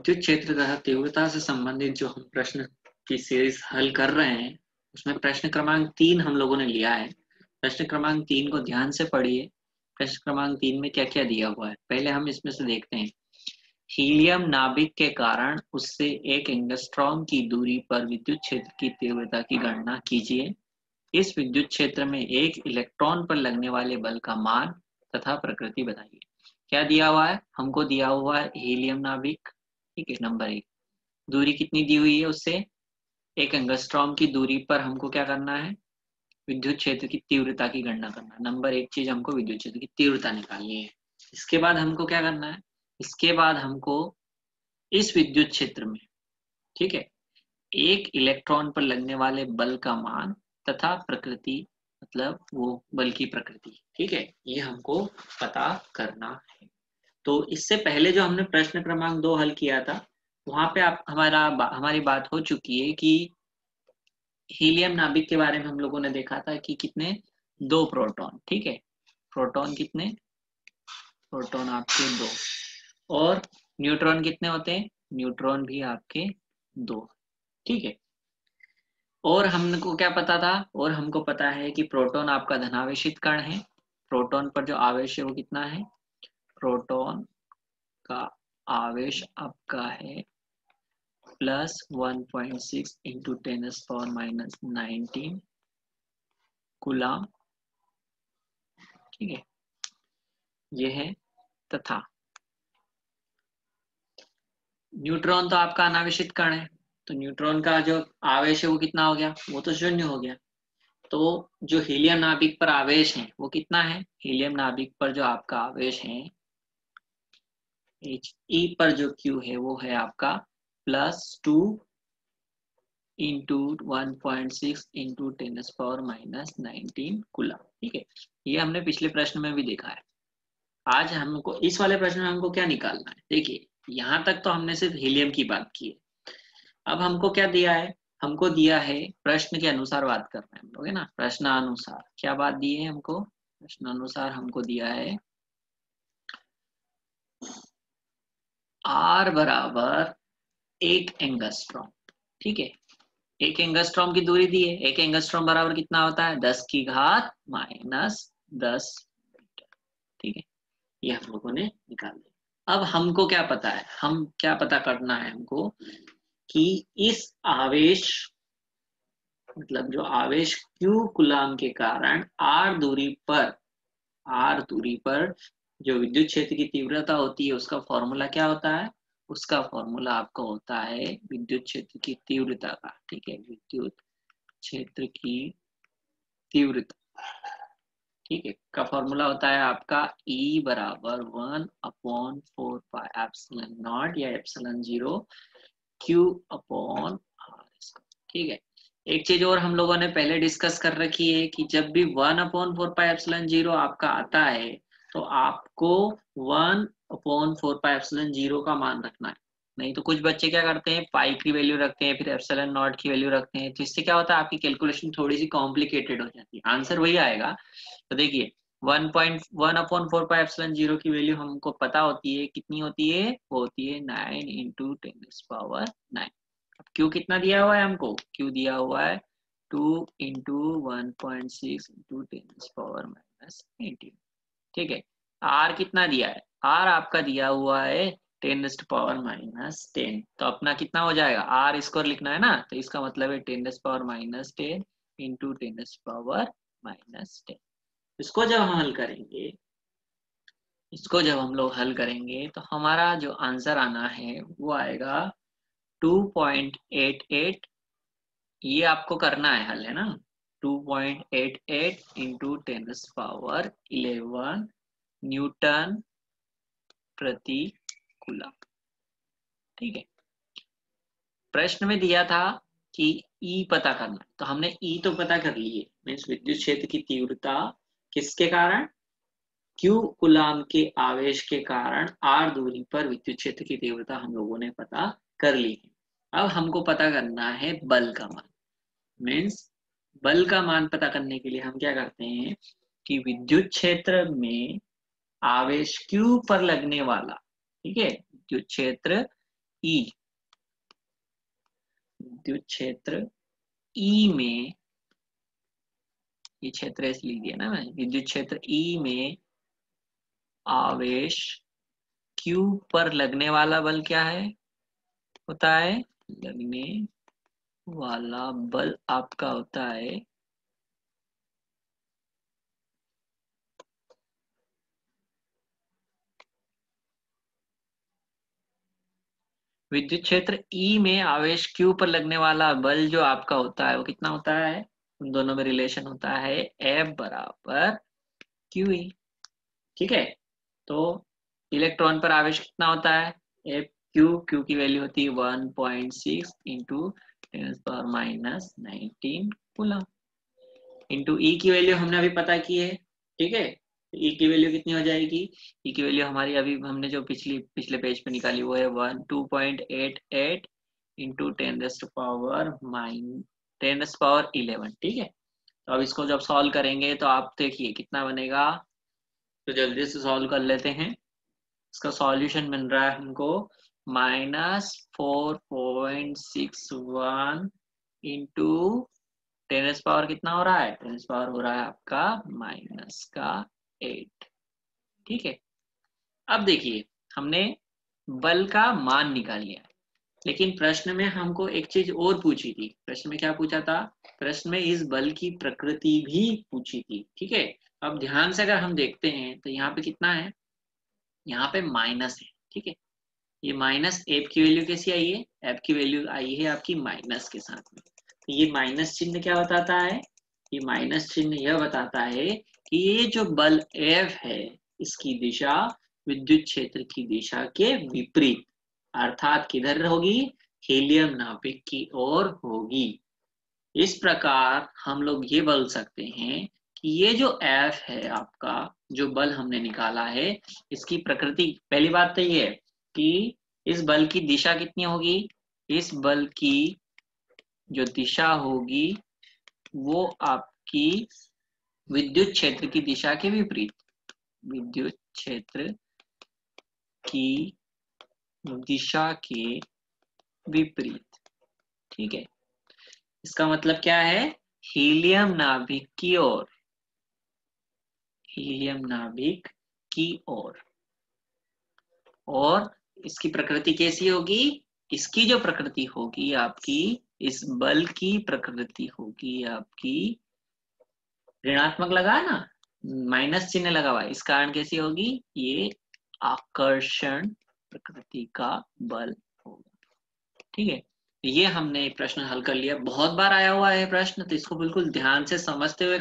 विद्युत क्षेत्र तथा तीव्रता से संबंधित जो हम प्रश्न की सीरीज हल कर रहे हैं उसमें प्रश्न क्रमांक 3 हम लोगों ने लिया है। प्रश्न क्रमांक 3 को ध्यान से पढ़िए। प्रश्न क्रमांक 3 में क्या क्या दिया हुआ है पहले हम इसमें से देखते हैं। हीलियम नाभिक के कारण उससे 1 एंगस्ट्रॉम की दूरी पर विद्युत क्षेत्र की तीव्रता की गणना कीजिए। इस विद्युत क्षेत्र में 1 इलेक्ट्रॉन पर लगने वाले बल का मान तथा प्रकृति बताइए। क्या दिया हुआ है? हमको दिया हुआ है हीलियम नाभिक, ठीक है। नंबर 1, दूरी कितनी दी हुई है उससे? 1 एंगस्ट्रॉम की दूरी पर हमको क्या करना है? विद्युत क्षेत्र की तीव्रता की गणना करना है। नंबर 1 चीज हमको विद्युत क्षेत्र की तीव्रता निकालनी है। इसके बाद हमको क्या करना है? इसके बाद हमको इस विद्युत क्षेत्र में, ठीक है, 1 इलेक्ट्रॉन पर लगने वाले बल का मान तथा प्रकृति, मतलब वो बल की प्रकृति, ठीक है, ये हमको पता करना है। तो इससे पहले जो हमने प्रश्न क्रमांक 2 हल किया था वहां पे आप हमारी बात हो चुकी है कि हीलियम नाभिक के बारे में हम लोगों ने देखा था कि कितने 2 प्रोटॉन, ठीक है। प्रोटॉन कितने? प्रोटॉन आपके 2। और न्यूट्रॉन कितने होते हैं? न्यूट्रॉन भी आपके 2, ठीक है। और हमको क्या पता था? और हमको पता है कि प्रोटॉन आपका धनावेशित कण है। प्रोटॉन पर जो आवेश है वो कितना है? प्रोटॉन का आवेश आपका है +1.6 इंटू 10⁻⁻19 कूलम, ठीक है, ये है। तथा न्यूट्रॉन तो आपका अनावेशित कण है, तो न्यूट्रॉन का जो आवेश है वो कितना हो गया? वो तो 0 हो गया। तो जो हीलियम नाभिक पर आवेश है वो कितना है? हीलियम नाभिक पर जो आपका आवेश है He पर जो Q है वो है आपका +2 इंटू 1.6 इंटू 10⁻⁻19 कूलम, ठीक है। ये हमने पिछले प्रश्न में भी देखा है। आज हमको इस वाले प्रश्न में हमको क्या निकालना है? देखिए, यहाँ तक तो हमने सिर्फ हीलियम की बात की है। अब हमको क्या दिया है? हमको दिया है प्रश्न के अनुसार बात कर रहे हैं हम लोग, है ना। प्रश्नानुसार क्या बात दी है हमको? प्रश्नानुसार हमको दिया है R बराबर 1 एंगस्ट्रॉम, ठीक है। 1 एंगस्ट्रॉम की दूरी दी है। 1 एंगस्ट्रॉम बराबर कितना होता है? 10⁻⁻10 मीटर, ठीक है। ये हम लोगों ने निकाल लिया। अब हमको क्या पता है? हम क्या पता करना है हमको कि इस आवेश, मतलब जो आवेश Q कूलम के कारण R दूरी पर जो विद्युत क्षेत्र की तीव्रता होती है उसका फॉर्मूला क्या होता है? उसका फॉर्मूला आपका होता है विद्युत क्षेत्र की तीव्रता का, ठीक है, विद्युत क्षेत्र की तीव्रता, ठीक है, का फॉर्मूला होता है आपका E बराबर 1/4πε0 या ε0 Q/R, ठीक है। एक चीज और हम लोगों ने पहले डिस्कस कर रखी है कि जब भी 1/4πε0 आपका आता है तो आपको 1/4πε0 का मान रखना है। नहीं तो कुछ बच्चे क्या करते हैं, पाई की वैल्यू रखते हैं, फिर ε0 की वैल्यू रखते हैं, तो इससे क्या होता है आपकी कैलकुलेशन थोड़ी सी कॉम्प्लिकेटेड हो जाती है, आंसर वही आएगा। तो देखिए 1/4πε0 की वैल्यू हमको पता होती है, कितनी होती है? वो होती है 9 इंटू 10⁹9। अब क्यू कितना दिया हुआ है हमको? क्यू दिया हुआ है 2 इंटू 1.6 इंटू 10⁻⁻18, ठीक है। आर कितना दिया है? आर आपका दिया हुआ है 10⁻⁻10। तो अपना कितना हो जाएगा? आर स्क्वायर लिखना है ना, तो इसका मतलब है 10⁻⁻10 इंटू 10⁻⁻10। इसको जब हम हल करेंगे, इसको जब हम लोग हल करेंगे तो हमारा जो आंसर आना है वो आएगा 2.88। ये आपको करना है हल, है ना। 2.88 इंटू 10⁻11 न्यूटन प्रति कूलम, ठीक है। प्रश्न में दिया था कि E पता करना, तो हमने E तो पता कर ली है, मीन्स विद्युत क्षेत्र की तीव्रता किसके कारण? Q कूलम के आवेश के कारण R दूरी पर विद्युत क्षेत्र की तीव्रता हम लोगों ने पता कर ली है। अब हमको पता करना है बल का मान। मीन्स बल का मान पता करने के लिए हम क्या करते हैं कि विद्युत क्षेत्र में आवेश Q पर लगने वाला, ठीक है, विद्युत क्षेत्र ई, विद्युत क्षेत्र ई में, ये क्षेत्र इसलिए दिया ना मैं, विद्युत क्षेत्र ई में आवेश Q पर लगने वाला बल क्या है, होता है, लगने वाला बल आपका होता है विद्युत क्षेत्र E में आवेश Q पर लगने वाला बल जो आपका होता है वो कितना होता है, उन दोनों में रिलेशन होता है F बराबर QE। ठीक है, तो इलेक्ट्रॉन पर आवेश कितना होता है, F Q की वैल्यू होती है 1.6 इंटू 10⁻19 कूलम, इंटू E की वैल्यू हमने अभी पता की है। ठीक है, E की वैल्यू कितनी हो जाएगी, E की वैल्यू हमारी अभी हमने जो पिछले पेज पे निकाली वो है 2.88 इंटू 10⁻11। ठीक है, तो अब इसको जब सॉल्व करेंगे तो आप देखिए कितना बनेगा, तो जल्दी से सॉल्व कर लेते हैं। इसका सॉल्यूशन बन रहा है हमको -4.61 इंटू 10⁻, कितना हो रहा है, 10⁻ हो रहा है आपका -8। ठीक है, अब देखिए हमने बल का मान निकाल लिया, लेकिन प्रश्न में हमको एक चीज और पूछी थी। प्रश्न में क्या पूछा था, प्रश्न में इस बल की प्रकृति भी पूछी थी। ठीक है, अब ध्यान से अगर हम देखते हैं तो यहाँ पे कितना है, यहाँ पे माइनस है। ठीक है, ये माइनस, एफ की वैल्यू कैसी आई है, एफ की वैल्यू आई है आपकी माइनस के साथ में। ये माइनस चिन्ह क्या बताता है, ये माइनस चिन्ह यह बताता है कि ये जो बल एफ है इसकी दिशा विद्युत क्षेत्र की दिशा के विपरीत, अर्थात किधर होगी, हीलियम नाभिक की ओर होगी। इस प्रकार हम लोग ये बोल सकते हैं कि ये जो एफ है आपका, जो बल हमने निकाला है, इसकी प्रकृति, पहली बात तो ये है कि इस बल की दिशा कितनी होगी, इस बल की जो दिशा होगी वो आपकी विद्युत क्षेत्र की दिशा के विपरीत, विद्युत क्षेत्र की दिशा के विपरीत। ठीक है, इसका मतलब क्या है, हीलियम नाभिक की ओर, हीलियम नाभिक की ओर। और इसकी प्रकृति कैसी होगी, इसकी जो प्रकृति होगी आपकी, इस बल की प्रकृति होगी आपकी, ऋणात्मक लगा ना, माइनस चिन्ह लगा हुआ, इस कारण कैसी होगी, ये आकर्षण प्रकृति का बल होगा। ठीक है, ये हमने प्रश्न हल कर लिया, बहुत बार आया हुआ है प्रश्न, तो इसको बिल्कुल ध्यान से समझते हुए